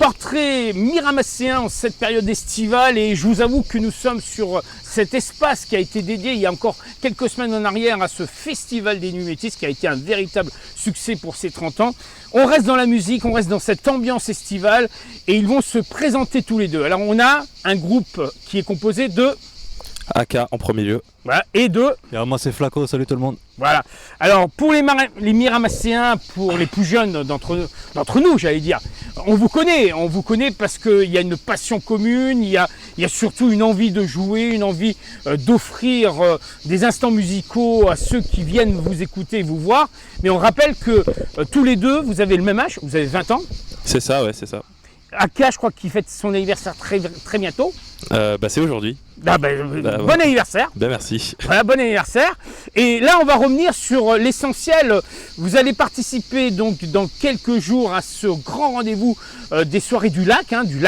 portrait miramasséen en cette période estivale et je vous avoue que nous sommes sur cet espace qui a été dédié il y a encore quelques semaines en arrière à ce festival des Nuits Métisses qui a été un véritable succès pour ces 30 ans. On reste dans la musique, on reste dans cette ambiance estivale et ils vont se présenter tous les deux. Alors on a un groupe qui est composé de... AK en premier lieu. Voilà, et de... Et alors moi c'est Flaco, salut tout le monde. Voilà. Alors pour les Miramasséens, pour les plus jeunes d'entre nous, j'allais dire, on vous connaît parce qu'il y a une passion commune, il y a surtout une envie de jouer, une envie d'offrir des instants musicaux à ceux qui viennent vous écouter et vous voir. Mais on rappelle que tous les deux, vous avez le même âge, vous avez 20 ans. C'est ça, ouais, c'est ça. AK, je crois qu'il fête son anniversaire très bientôt. C'est aujourd'hui. Bon anniversaire. Merci. Voilà, bon anniversaire. Et là, on va revenir sur l'essentiel. Vous allez participer donc dans quelques jours à ce grand rendez-vous des soirées du lac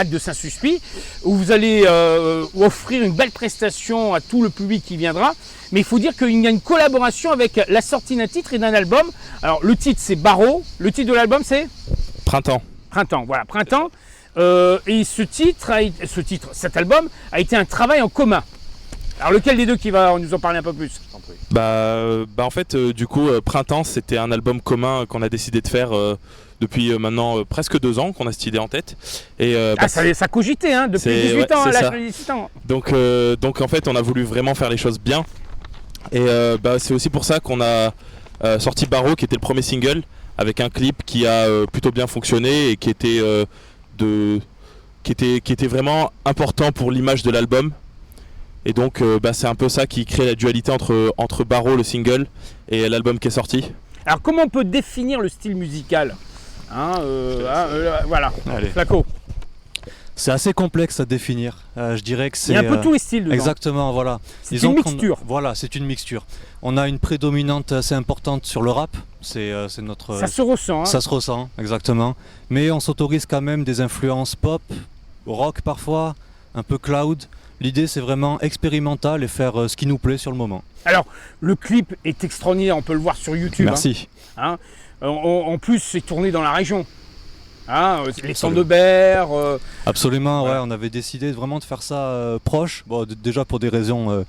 de Saint-Suspit, où vous allez offrir une belle prestation à tout le public qui viendra. Mais il faut dire qu'il y a une collaboration avec la sortie d'un titre et d'un album. Alors, le titre, c'est Barreau. Le titre de l'album, c'est Printemps. Voilà, Printemps. Et cet album a été un travail en commun. Alors lequel des deux qui va nous en parler un peu plus? En fait, Printemps, c'était un album commun qu'on a décidé de faire depuis maintenant presque 2 ans, qu'on a cette idée en tête. Et, ça cogitait depuis 18 ans, à l'âge de 18 ans. Donc en fait, on a voulu vraiment faire les choses bien. Et c'est aussi pour ça qu'on a sorti Barreau, qui était le premier single, avec un clip qui a plutôt bien fonctionné et qui était vraiment important pour l'image de l'album. Et donc c'est un peu ça qui crée la dualité entre Barreau, le single, et l'album qui est sorti. Alors comment on peut définir le style musical voilà, allez. Flaco. C'est assez complexe à définir. Je dirais que c'est... Il y a un peu tous les styles dedans. Exactement, voilà. C'est une mixture. Voilà, c'est une mixture. On a une prédominante assez importante sur le rap. C'est notre... Ça se ressent. Ça se ressent, exactement. Mais on s'autorise quand même des influences pop, rock parfois, un peu cloud. L'idée, c'est vraiment expérimental et faire ce qui nous plaît sur le moment. Alors, le clip est extraordinaire. On peut le voir sur YouTube. Merci. En plus, c'est tourné dans la région. Les Centres de Berre. Absolument, ouais. On avait décidé vraiment de faire ça proche. Bon, déjà pour des raisons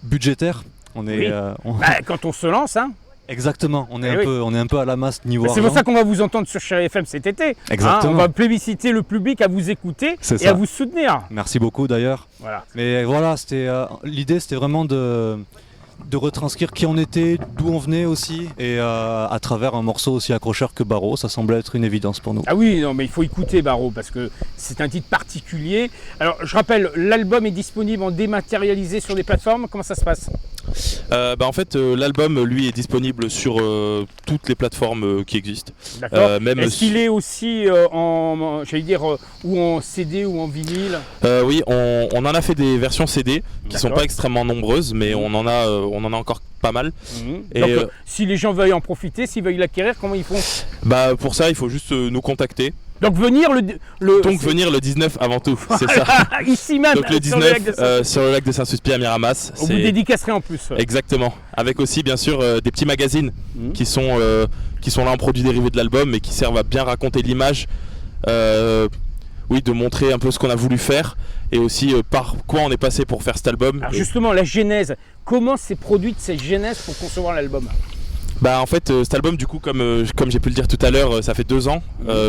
budgétaires. Quand on se lance, Exactement, on est un peu à la masse niveau argent. C'est pour ça qu'on va vous entendre sur Chérie FM cet été. Exactement. On va plébisciter le public à vous écouter et à vous soutenir. Merci beaucoup d'ailleurs. Voilà. Mais voilà, l'idée c'était vraiment de retranscrire qui on était, d'où on venait aussi, et à travers un morceau aussi accrocheur que Barreau, ça semblait être une évidence pour nous. Ah oui, non, mais il faut écouter Barreau parce que c'est un titre particulier. Alors je rappelle, l'album est disponible en dématérialisé sur des plateformes, comment ça se passe? En fait, l'album lui est disponible sur toutes les plateformes qui existent. D'accord. Est-ce qu'il est aussi ou en CD ou en vinyle? Oui, on en a fait des versions CD qui sont pas extrêmement nombreuses, mais on en a encore pas mal. Et donc, si les gens veulent en profiter, s'ils veulent l'acquérir, comment ils font? Pour ça, il faut juste nous contacter. Donc venir venir le 19 avant tout, c'est ça. Ici même. Donc le 19 sur le lac de Saint-Suspit à Miramas. On vous dédicacerait en plus. Exactement. Avec aussi bien sûr des petits magazines qui sont là en produits dérivés de l'album et qui servent à bien raconter l'image. De montrer un peu ce qu'on a voulu faire et aussi par quoi on est passé pour faire cet album. Alors justement, la genèse, comment s'est produite cette genèse pour concevoir l'album? En fait, cet album, du coup, comme j'ai pu le dire tout à l'heure, ça fait 2 ans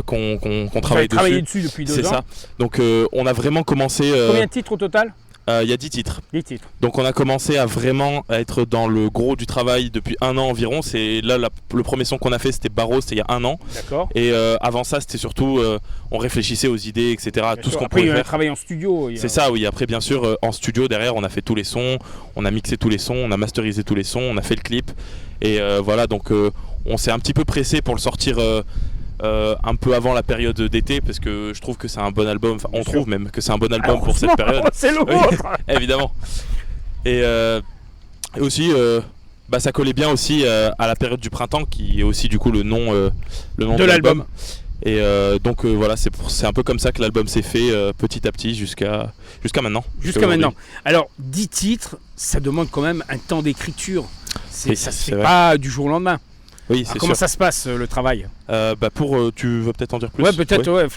qu'on travaille dessus. Travaillé dessus depuis 2 ans. C'est ça. Donc on a vraiment commencé... Combien de titres au total? Il y a 10 titres. 10 titres. Donc on a commencé à vraiment être dans le gros du travail depuis 1 an environ. Le premier son qu'on a fait, c'était Barreau, c'était il y a 1 an. D'accord. Et avant ça, c'était surtout, on réfléchissait aux idées, etc. Tout ce qu'on pouvait faire. Après, il y a un travail en studio. C'est ça, oui. Après, bien sûr, en studio, derrière, on a fait tous les sons, on a mixé tous les sons, on a masterisé tous les sons, on a fait le clip. Et voilà, donc on s'est un petit peu pressé pour le sortir un peu avant la période d'été, parce que je trouve que c'est un bon album. Enfin, on trouve même que c'est un bon album pour cette période. C'est le vôtre. Évidemment. Et aussi, ça collait bien aussi à la période du printemps, qui est aussi du coup le nom de l'album. Et voilà, c'est un peu comme ça que l'album s'est fait petit à petit jusqu'à maintenant. Jusqu'à maintenant. Alors 10 titres, ça demande quand même un temps d'écriture. Ça se fait pas du jour au lendemain. Oui, c'est comment sûr. ça se passe le travail? Tu veux peut-être en dire plus? Ouais, peut-être. Ouais.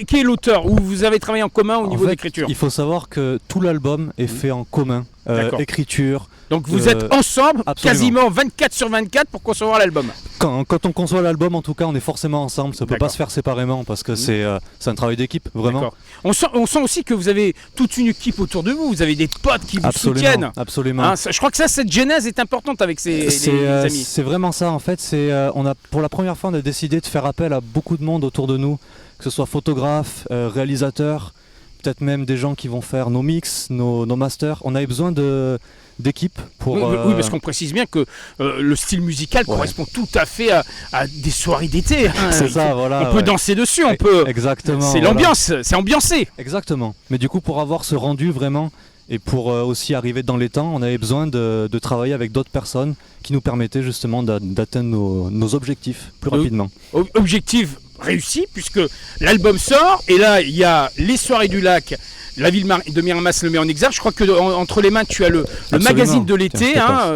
qui est l'auteur? Ou vous avez travaillé en commun au niveau fait, d'écriture? il faut savoir que tout l'album est fait en commun. D'accord. Écriture. Donc vous êtes ensemble absolument. quasiment 24/24 pour concevoir l'album. Quand on conçoit l'album, en tout cas, on est forcément ensemble. Ça peut D'accord. pas se faire séparément parce que c'est un travail d'équipe, vraiment. D'accord. On sent aussi que vous avez toute une équipe autour de vous. Vous avez des potes qui vous soutiennent. Absolument. Hein, je crois que cette genèse est importante avec les amis. C'est vraiment ça en fait. Pour la première fois, on a décidé de faire appel à beaucoup de monde autour de nous, que ce soit photographes, réalisateurs, peut-être même des gens qui vont faire nos mix, nos masters. On avait besoin d'équipe pour. Oui, parce qu'on précise bien que le style musical correspond tout à fait à des soirées d'été. Hein. C'est ça, voilà. On peut danser dessus, on peut. Exactement. C'est l'ambiance, c'est ambiancé. Exactement. Mais du coup, pour avoir ce rendu vraiment. Et pour aussi arriver dans les temps, on avait besoin de travailler avec d'autres personnes qui nous permettaient justement d'atteindre nos objectifs plus rapidement. Objectif réussi puisque l'album sort et là il y a les soirées du lac, la ville de Miramas le met en exergue. Je crois que entre les mains tu as le magazine de l'été.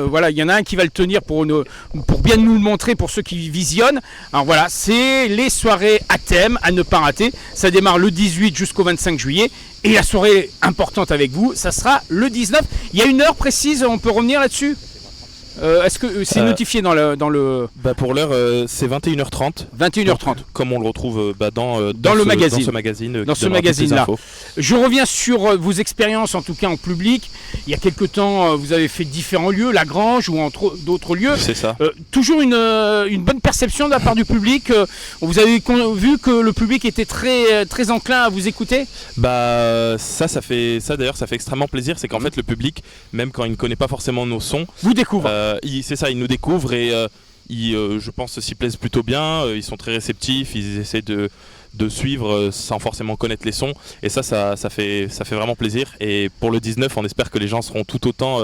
Voilà, il y en a un qui va le tenir pour bien nous le montrer pour ceux qui visionnent. Alors voilà, c'est les soirées à thème à ne pas rater. Ça démarre le 18 jusqu'au 25 juillet. Et la soirée importante avec vous, ça sera le 19. Il y a une heure précise, on peut revenir là-dessus? Est-ce que c'est notifié dans le... Pour l'heure, c'est 21h30. 21h30. Donc, comme on le retrouve dans le magazine. Dans ce magazine. Dans ce magazine-là. Je reviens sur vos expériences, en tout cas en public. Il y a quelque temps, vous avez fait différents lieux, La Grange ou entre d'autres lieux. C'est ça. Toujours une bonne perception de la part du public. Vous avez vu que le public était très, très enclin à vous écouter? Ça d'ailleurs, ça fait extrêmement plaisir. C'est qu'en fait, le public, même quand il ne connaît pas forcément nos sons, vous découvre. C'est ça, ils nous découvrent et je pense, s'y plaisent plutôt bien. Ils sont très réceptifs, ils essaient de suivre sans forcément connaître les sons. Et ça fait vraiment plaisir. Et pour le 19, on espère que les gens seront tout autant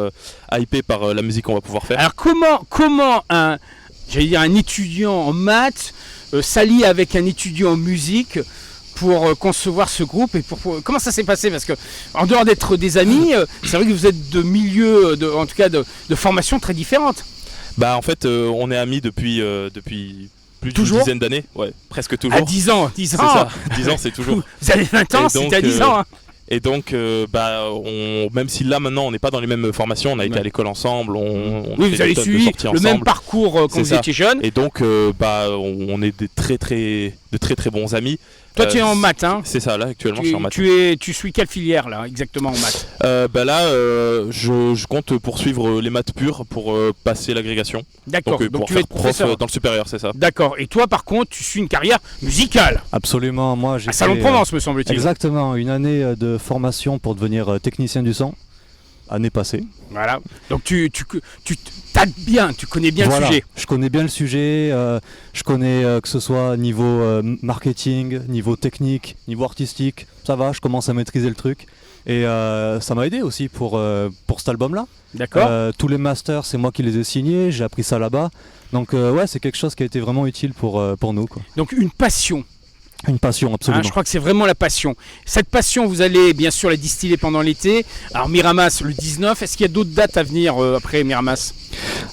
hypés par la musique qu'on va pouvoir faire. Alors comment un étudiant en maths s'allie avec un étudiant en musique pour concevoir ce groupe et comment ça s'est passé? Parce que en dehors d'être des amis, c'est vrai que vous êtes de milieux, en tout cas de formations très différentes. En fait, on est amis depuis plus d'une dizaine d'années, presque toujours. À 10 ans, 10 ans. C'est ça, 10 ans c'est toujours. Vous avez 20 ans, c'était à 10 ans. Hein. Et donc, même si là maintenant on n'est pas dans les mêmes formations, on a été à l'école ensemble, vous avez suivi le même parcours quand vous étiez jeune. Et donc, on est de très très bons amis. Toi tu es en maths, hein? C'est ça, là actuellement je suis en maths. Tu suis quelle filière là exactement en maths? Je compte poursuivre les maths pures pour passer l'agrégation. D'accord, donc tu vas être professeur dans le supérieur, c'est ça. D'accord, et toi par contre tu suis une carrière musicale? Absolument, moi j'ai à Salon-Provence me semble-t-il. Exactement, une année de formation pour devenir technicien du son. Année passée. Voilà. Donc tu tapes bien, tu connais bien le sujet. Je connais bien le sujet, je connais que ce soit niveau marketing, niveau technique, niveau artistique, ça va, je commence à maîtriser le truc. Et ça m'a aidé aussi pour cet album-là. D'accord. Tous les masters, c'est moi qui les ai signés, j'ai appris ça là-bas. Donc c'est quelque chose qui a été vraiment utile pour nous, quoi. Donc une passion. Une passion, absolument. Je crois que c'est vraiment la passion. Cette passion, vous allez bien sûr la distiller pendant l'été. Alors Miramas le 19, est-ce qu'il y a d'autres dates à venir après Miramas?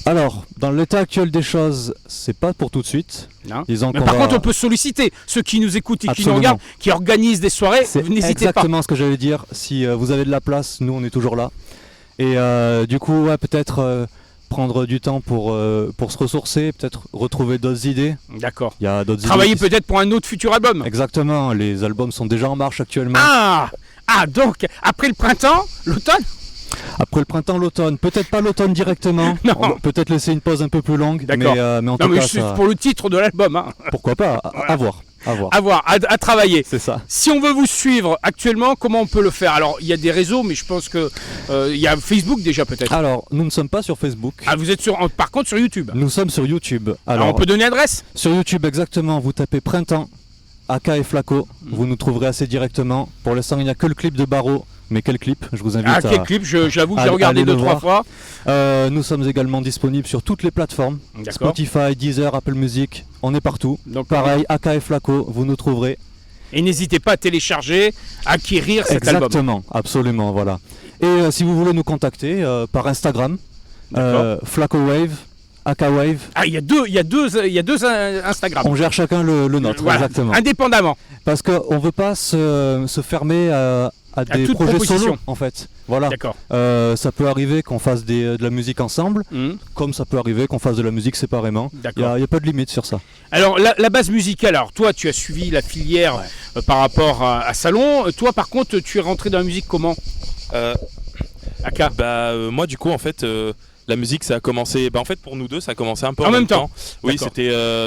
Alors, dans l'état actuel des choses, c'est pas pour tout de suite. Non. Mais par contre, on peut solliciter ceux qui nous écoutent et qui nous regardent, qui organisent des soirées. N'hésitez pas. C'est exactement ce que j'allais dire. Si vous avez de la place, nous on est toujours là. Et du coup, peut-être prendre du temps pour se ressourcer, peut-être retrouver d'autres idées. D'accord. Il y a d'autres Travailler peut-être pour un autre futur album. Exactement, les albums sont déjà en marche actuellement. Donc après le printemps, l'automne? Après le printemps, l'automne. Peut-être pas l'automne directement. Non. On va peut-être laisser une pause un peu plus longue. D'accord. Mais en tout cas, c'est pour le titre de l'album. Hein. Pourquoi pas, à voir. À travailler. C'est ça. Si on veut vous suivre actuellement, comment on peut le faire? Alors, il y a des réseaux, mais je pense que il y a Facebook déjà peut-être. Alors, nous ne sommes pas sur Facebook. Vous êtes par contre sur YouTube? Nous sommes sur YouTube. Alors on peut donner l'adresse? Sur YouTube, exactement. Vous tapez Printemps, AK et Flaco. Vous nous trouverez assez directement. Pour l'instant, il n'y a que le clip de Barreau. Mais quel clip? Je vous invite quel clip? J'avoue que j'ai regardé 2-3 fois. Nous sommes également disponibles sur toutes les plateformes. Spotify, Deezer, Apple Music, on est partout. Donc pareil, AK et Flaco, vous nous trouverez. Et n'hésitez pas à télécharger, à acquérir cet album. Exactement, absolument, voilà. Et si vous voulez nous contacter par Instagram, Flaco Wave, Akawave. Ah, il y a deux Instagram. On gère chacun le nôtre, Voilà, exactement. indépendamment. Parce qu'on ne veut pas se fermer à des toute projets proposition. solo, en fait. Voilà. D'accord. Ça peut arriver qu'on fasse de la musique ensemble, Mhm. comme ça peut arriver qu'on fasse de la musique séparément. Il D'accord. n'y a pas de limite sur ça. Alors la base musicale, alors toi tu as suivi la filière par rapport à Salon. Toi par contre tu es rentré dans la musique comment Aka? Moi du coup en fait la musique ça a commencé en fait pour nous deux ça a commencé un peu En même temps. Oui, D'accord.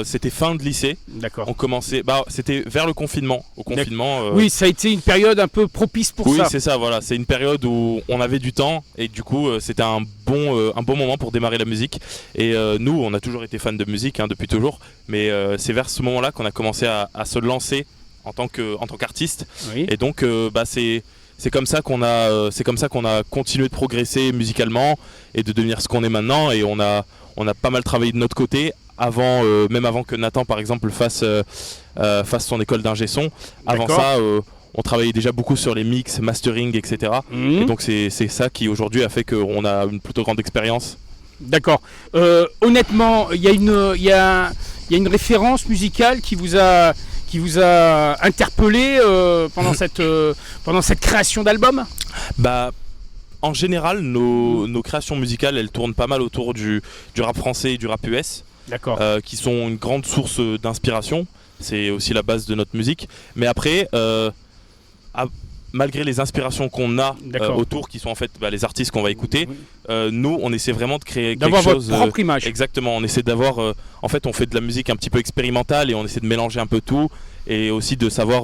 c'était fin de lycée. D'accord. On commençait c'était vers le confinement. Au confinement Oui, ça a été une période un peu propice pour oui, ça. c'est ça, voilà. C'est une période où on avait du temps et du coup, c'était un bon moment pour démarrer la musique. Et nous, on a toujours été fans de musique depuis toujours, mais c'est vers ce moment-là qu'on a commencé à se lancer en tant qu'artiste. Oui. Et donc, c'est comme ça qu'on a continué de progresser musicalement et de devenir ce qu'on est maintenant. Et on a pas mal travaillé de notre côté. Même avant que Nathan par exemple fasse son école d'ingé son. Avant D'accord. ça, on travaillait déjà beaucoup sur les mix, mastering, etc. Mhm. Et donc c'est ça qui aujourd'hui a fait qu'on a une plutôt grande expérience. D'accord. Honnêtement, il y a une référence musicale qui vous a interpellé pendant cette création d'album? En général, nos créations musicales, elles tournent pas mal autour du rap français et du rap US, D'accord. qui sont une grande source d'inspiration. C'est aussi la base de notre musique. Mais après, malgré les inspirations qu'on a D'accord. autour, qui sont en fait les artistes qu'on va écouter, Oui. nous, on essaie vraiment de créer D'avoir quelque votre chose. propre image. Exactement. On essaie d'avoir. En fait, on fait de la musique un petit peu expérimentale et on essaie de mélanger un peu tout et aussi de savoir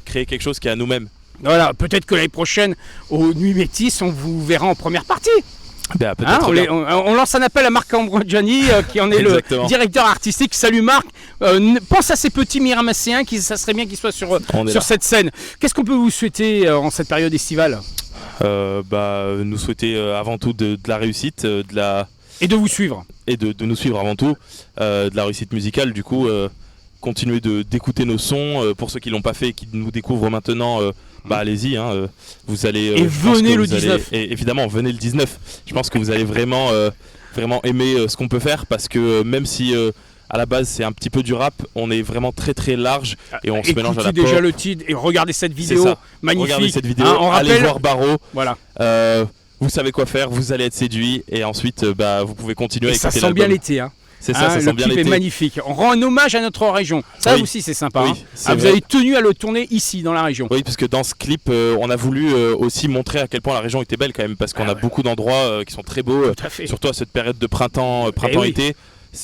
créer quelque chose qui est à nous-mêmes. Voilà, peut-être que l'année prochaine, aux Nuits Métis, on vous verra en première partie. Peut-être Hein, bien. on lance un appel à Marc Ambroggiani, qui en est le Exactement. directeur artistique. Salut Marc, pense à ces petits Miramasséens, ça serait bien qu'ils soient sur On est là. cette scène. Qu'est-ce qu'on peut vous souhaiter en cette période estivale? Nous souhaiter avant tout de la réussite, Et de vous suivre. et de nous suivre avant tout, de la réussite musicale. Du coup, continuer d'écouter nos sons. Pour ceux qui l'ont pas fait et qui nous découvrent maintenant, allez-y. Vous allez. Et je pense venez que le vous allez- 19. et évidemment, venez le 19. Je pense que vous allez vraiment aimer ce qu'on peut faire parce que même si à la base c'est un petit peu du rap, on est vraiment très très large et on se mélange à la Écoutez déjà pop. le titre et regardez cette C'est vidéo ça. magnifique. Regardez cette vidéo, Hein, on allez rappelle, voir Baro. voilà. Vous savez quoi faire, vous allez être séduit et ensuite vous pouvez continuer Et à ça écouter sent bien l'album. l'été. Hein. C'est ça, Hein, ça le sent bien clip est l'été. magnifique. On rend un hommage à notre région. Ça Oui. aussi c'est sympa. Oui, hein. c'est Vous vrai. avez tenu à le tourner ici dans la région. Oui, parce que dans ce clip, on a voulu aussi montrer à quel point la région était belle quand même, parce qu'on Ah a ouais. beaucoup d'endroits qui sont très beaux, Tout à fait. surtout à cette période de printemps-été.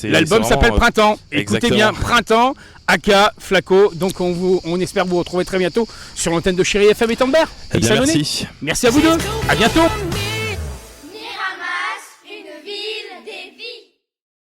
L'album s'appelle Printemps. Écoutez exactement. bien, Printemps, Aka, Flaco. Donc on espère vous retrouver très bientôt sur l'antenne de Chéri FM et Tambert. Eh bien, Xanone. merci. Merci à vous deux. À bientôt.